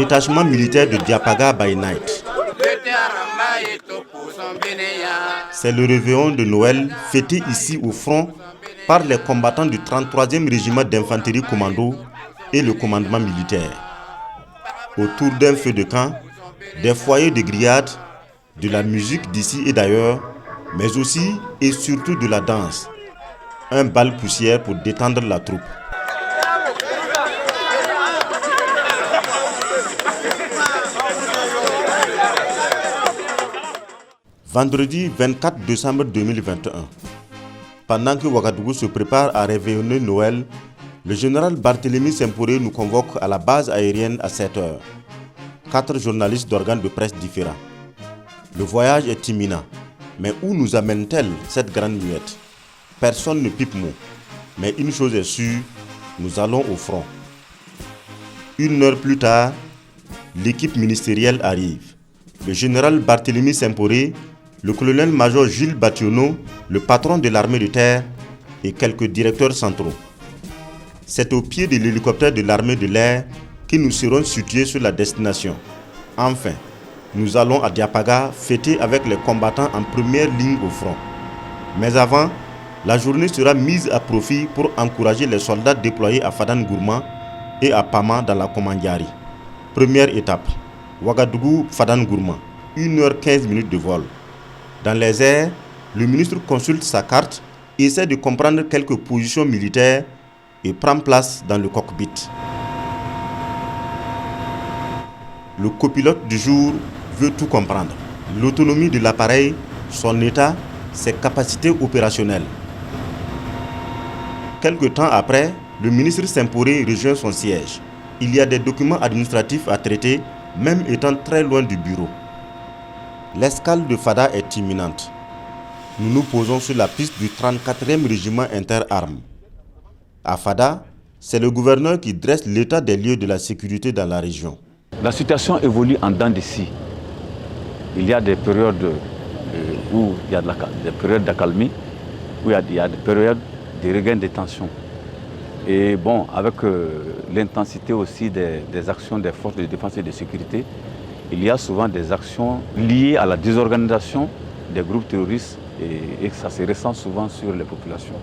Détachement militaire de Diapaga by Night. C'est le réveillon de Noël fêté ici au front par les combattants du 33e régiment d'infanterie commando et le commandement militaire. Autour d'un feu de camp, des foyers de grillades, de la musique d'ici et d'ailleurs, mais aussi et surtout de la danse. Un bal poussière pour détendre la troupe. Vendredi 24 décembre 2021. Pendant que Ouagadougou se prépare à réveillonner Noël, le général Barthélemy Semporé nous convoque à la base aérienne à 7h. 4 journalistes d'organes de presse différents. Le voyage est imminent. Mais où nous amène-t-elle cette grande muette? Personne ne pipe mot. Mais une chose est sûre, nous allons au front. 1 heure plus tard, l'équipe ministérielle arrive. Le général Barthélemy Semporé, le colonel-major Gilles Bationo, le patron de l'armée de terre et quelques directeurs centraux. C'est au pied de l'hélicoptère de l'armée de l'air que nous serons situés sur la destination. Enfin, nous allons à Diapaga fêter avec les combattants en première ligne au front. Mais avant, la journée sera mise à profit pour encourager les soldats déployés à Fadane Gourma et à Pama dans la Komandiari. Première étape, Ouagadougou Fadane Gourma, 1h15 de vol. Dans les airs, le ministre consulte sa carte, essaie de comprendre quelques positions militaires et prend place dans le cockpit. Le copilote du jour veut tout comprendre. L'autonomie de l'appareil, son état, ses capacités opérationnelles. Quelque temps après, le ministre Semporé rejoint son siège. Il y a des documents administratifs à traiter, même étant très loin du bureau. L'escale de Fada est imminente. Nous nous posons sur la piste du 34e régiment interarmes. À Fada, c'est le gouverneur qui dresse l'état des lieux de la sécurité dans la région. La situation évolue en dents de scie. Il y a des périodes où il y a des périodes d'accalmie, où il y a des périodes de regain de tension. Et bon, avec l'intensité aussi des actions des forces de défense et de sécurité, il y a souvent des actions liées à la désorganisation des groupes terroristes et ça se ressent souvent sur les populations.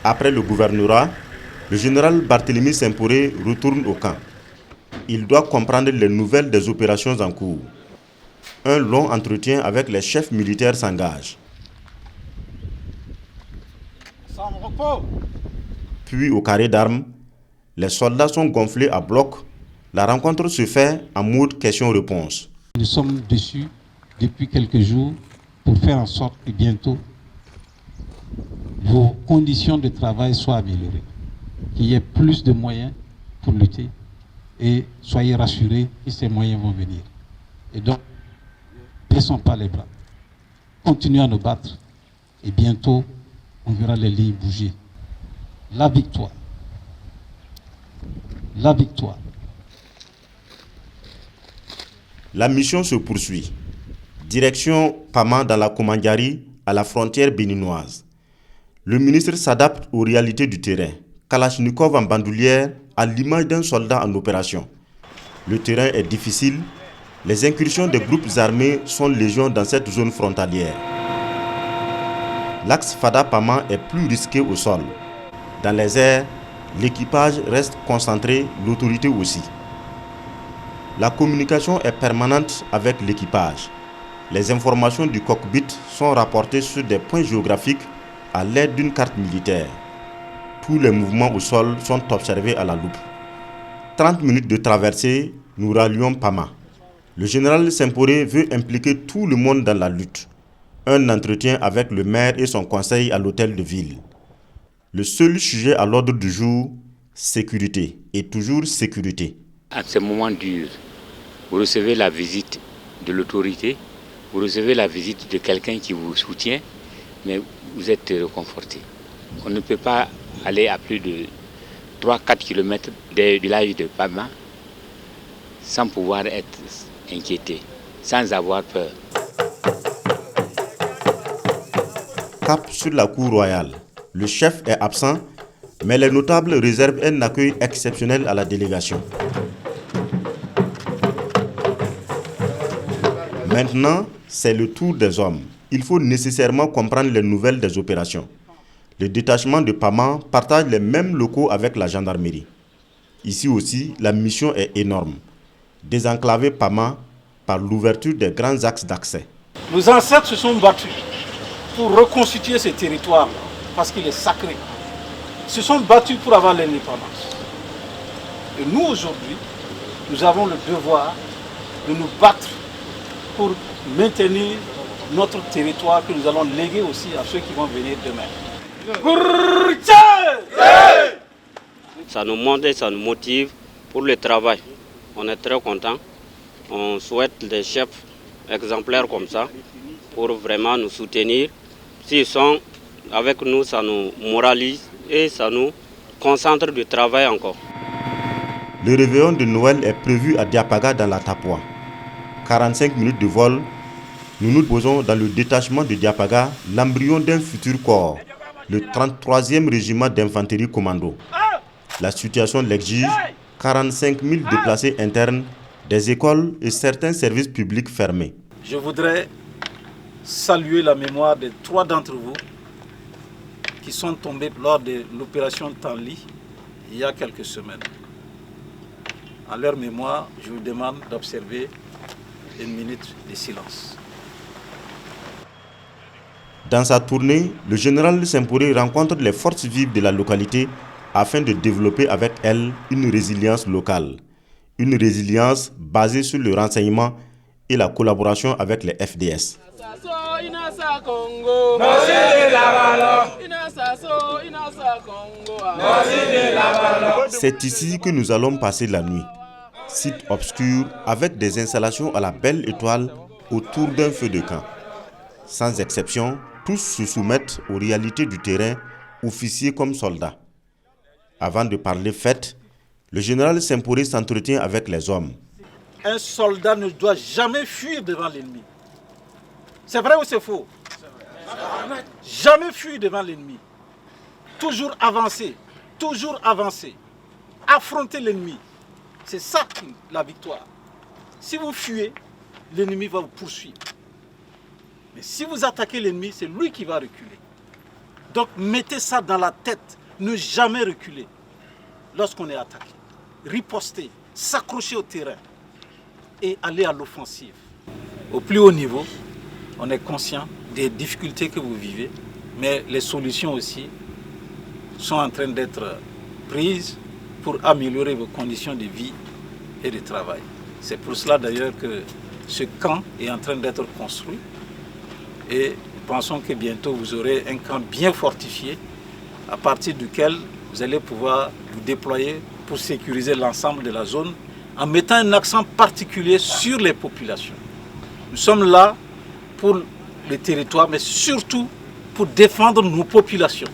Après le gouvernorat, le général Barthélemy Semporé retourne au camp. Il doit comprendre les nouvelles des opérations en cours. Un long entretien avec les chefs militaires s'engage. Puis au carré d'armes, les soldats sont gonflés à bloc. La rencontre se fait en mode question-réponse. Nous sommes dessus depuis quelques jours pour faire en sorte que bientôt vos conditions de travail soient améliorées, qu'il y ait plus de moyens pour lutter et soyez rassurés que ces moyens vont venir. Et donc, ne baissons pas les bras, continuons à nous battre et bientôt on verra les lignes bouger. La victoire. La victoire. La mission se poursuit. Direction Pama dans la Komandiari, à la frontière béninoise. Le ministre s'adapte aux réalités du terrain. Kalachnikov en bandoulière, à l'image d'un soldat en opération. Le terrain est difficile. Les incursions des groupes armés sont légion dans cette zone frontalière. L'axe Fada-Pama est plus risqué au sol. Dans les airs, l'équipage reste concentré, l'autorité aussi. La communication est permanente avec l'équipage. Les informations du cockpit sont rapportées sur des points géographiques à l'aide d'une carte militaire. Tous les mouvements au sol sont observés à la loupe. 30 minutes de traversée, nous rallions Pama. Le général Semporé veut impliquer tout le monde dans la lutte. Un entretien avec le maire et son conseil à l'hôtel de ville. Le seul sujet à l'ordre du jour, sécurité. Et toujours sécurité. À ce moment dur, vous recevez la visite de l'autorité, vous recevez la visite de quelqu'un qui vous soutient, mais vous êtes réconforté. On ne peut pas aller à plus de 3-4 km du village de Pama sans pouvoir être inquiété, sans avoir peur. Cap sur la cour royale. Le chef est absent, Mais les notables réservent un accueil exceptionnel à la délégation. Maintenant, c'est le tour des hommes. Il faut nécessairement comprendre les nouvelles des opérations. Le détachement de Pama partage les mêmes locaux avec la gendarmerie. Ici aussi, la mission est énorme. Désenclaver Pama par l'ouverture des grands axes d'accès. Nos ancêtres se sont battus pour reconstituer ce territoire parce qu'il est sacré. Ils se sont battus pour avoir l'indépendance. Et nous, aujourd'hui, nous avons le devoir de nous battre pour maintenir notre territoire que nous allons léguer aussi à ceux qui vont venir demain. Ça nous montre et ça nous motive pour le travail. On est très contents. On souhaite des chefs exemplaires comme ça pour vraiment nous soutenir. S'ils sont avec nous, ça nous moralise et ça nous concentre du travail encore. Le réveillon de Noël est prévu à Diapaga dans la Tapua. 45 minutes de vol, nous nous posons dans le détachement de Diapaga, l'embryon d'un futur corps, le 33e régiment d'infanterie commando. La situation l'exige, 45 000 déplacés internes, des écoles et certains services publics fermés. Je voudrais saluer la mémoire de 3 d'entre vous qui sont tombés lors de l'opération Tanli il y a quelques semaines. En leur mémoire, je vous demande d'observer une minute de silence. Dans sa tournée, le général Semporé rencontre les forces vives de la localité afin de développer avec elles une résilience locale. Une résilience basée sur le renseignement et la collaboration avec les FDS. C'est ici que nous allons passer la nuit. Site obscur avec des installations à la belle étoile autour d'un feu de camp. Sans exception, tous se soumettent aux réalités du terrain, officiers comme soldats. Avant de parler fête, le général Semporé s'entretient avec les hommes. Un soldat ne doit jamais fuir devant l'ennemi. C'est vrai ou c'est faux? Jamais fuir devant l'ennemi. Toujours avancer, affronter l'ennemi. C'est ça la victoire. Si vous fuyez, l'ennemi va vous poursuivre. Mais si vous attaquez l'ennemi, c'est lui qui va reculer. Donc mettez ça dans la tête, ne jamais reculer lorsqu'on est attaqué. Riposter, s'accrocher au terrain et aller à l'offensive. Au plus haut niveau, on est conscient des difficultés que vous vivez, mais les solutions aussi sont en train d'être prises pour améliorer vos conditions de vie et de travail. C'est pour cela d'ailleurs que ce camp est en train d'être construit et nous pensons que bientôt vous aurez un camp bien fortifié à partir duquel vous allez pouvoir vous déployer pour sécuriser l'ensemble de la zone en mettant un accent particulier sur les populations. Nous sommes là pour le territoire, mais surtout pour défendre nos populations.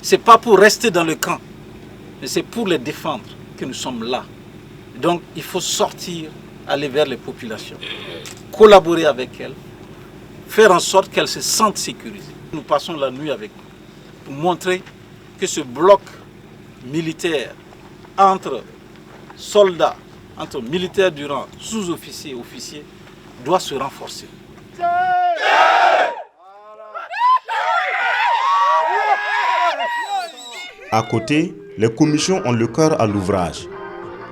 Ce n'est pas pour rester dans le camp, mais c'est pour les défendre que nous sommes là. Donc il faut sortir, aller vers les populations, collaborer avec elles, faire en sorte qu'elles se sentent sécurisées. Nous passons la nuit avec eux pour montrer que ce bloc militaire entre soldats, entre militaires du rang, sous-officiers et officiers doit se renforcer. À côté, les commissions ont le cœur à l'ouvrage.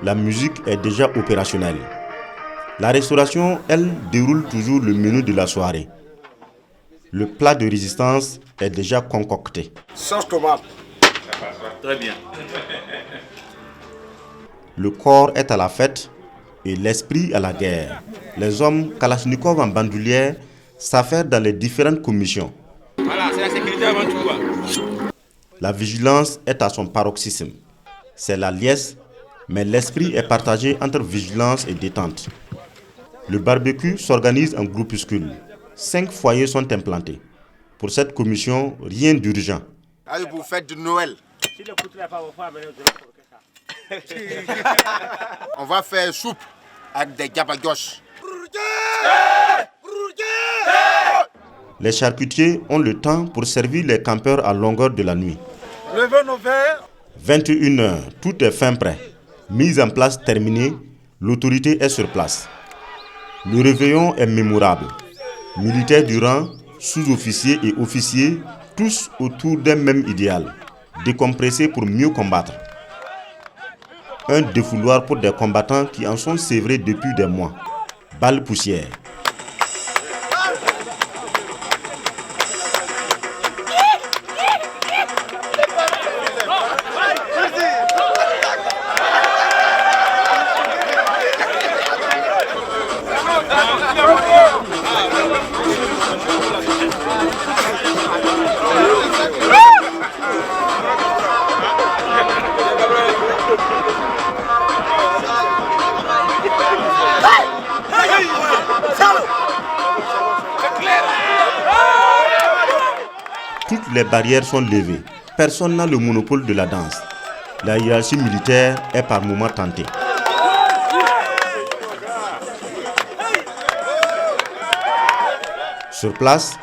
La musique est déjà opérationnelle. La restauration, elle, déroule toujours le menu de la soirée. Le plat de résistance est déjà concocté. Sauce tomate. Très bien. Le corps est à la fête et l'esprit à la guerre. Les hommes Kalachnikov en bandoulière s'affairent dans les différentes commissions. Voilà, c'est la sécurité avant tout. La vigilance est à son paroxysme. C'est la liesse, mais l'esprit est partagé entre vigilance et détente. Le barbecue s'organise en groupuscules. 5 foyers sont implantés. Pour cette commission, rien d'urgent. Allez, vous faites de Noël. On va faire soupe avec des gabagoches. Les charcutiers ont le temps pour servir les campeurs à longueur de la nuit. Levez nos verres 21h, tout est fin prêt. Mise en place terminée, l'autorité est sur place. Le réveillon est mémorable. Militaires du rang, sous-officiers et officiers, tous autour d'un même idéal. Décompresser pour mieux combattre. Un défouloir pour des combattants qui en sont sévrés depuis des mois. Balles poussière. Toutes les barrières sont levées. Personne n'a le monopole de la danse. La hiérarchie militaire est par moments tentée. Sur place,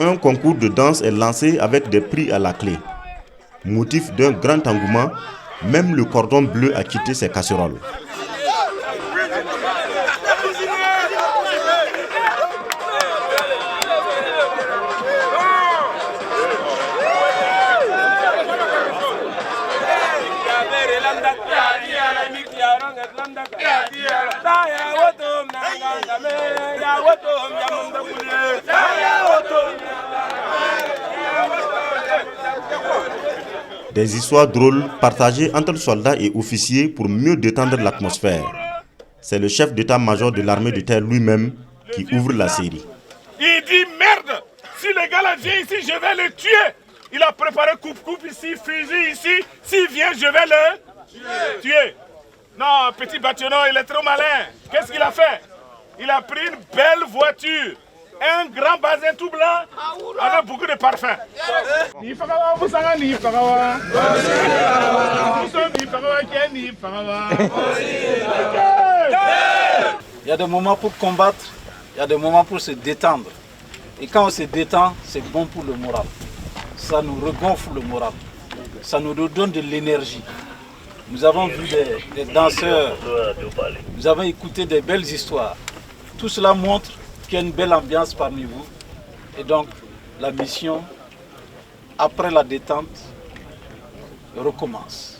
un concours de danse est lancé avec des prix à la clé. Motif d'un grand engouement, même le cordon bleu a quitté ses casseroles. Des histoires drôles partagées entre soldats et officiers pour mieux détendre l'atmosphère. C'est le chef d'état-major de l'armée de terre lui-même qui ouvre la série. Il dit merde, si le gars là vient ici, je vais le tuer. Il a préparé coupe-coupe ici, fusil ici. S'il vient, je vais le tuer. Non, petit bâtiment, il est trop malin. Qu'est-ce qu'il a fait? Il a pris une belle voiture. Un grand bazin tout blanc avec beaucoup de parfum. Il y a des moments pour combattre, il y a des moments pour se détendre. Et quand on se détend, c'est bon pour le moral. Ça nous regonfle le moral. Ça nous redonne de l'énergie. Nous avons vu des danseurs, nous avons écouté des belles histoires. Tout cela montre qu'il y a une belle ambiance parmi vous. Et donc, la mission, après la détente, recommence.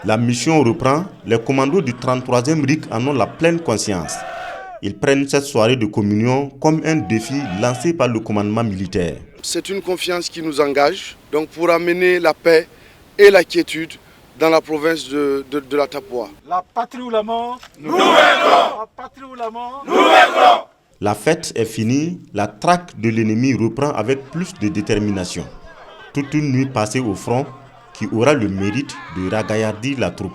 La mission reprend. Les commandos du 33e RIC en ont la pleine conscience. Ils prennent cette soirée de communion comme un défi lancé par le commandement militaire. C'est une confiance qui nous engage donc pour amener la paix et la quiétude dans la province de la Tapua. La patrie ou la mort, nous vaincrons. La patrie ou la mort, nous vaincrons. La fête est finie, la traque de l'ennemi reprend avec plus de détermination. Toute une nuit passée au front qui aura le mérite de ragaillardir la troupe.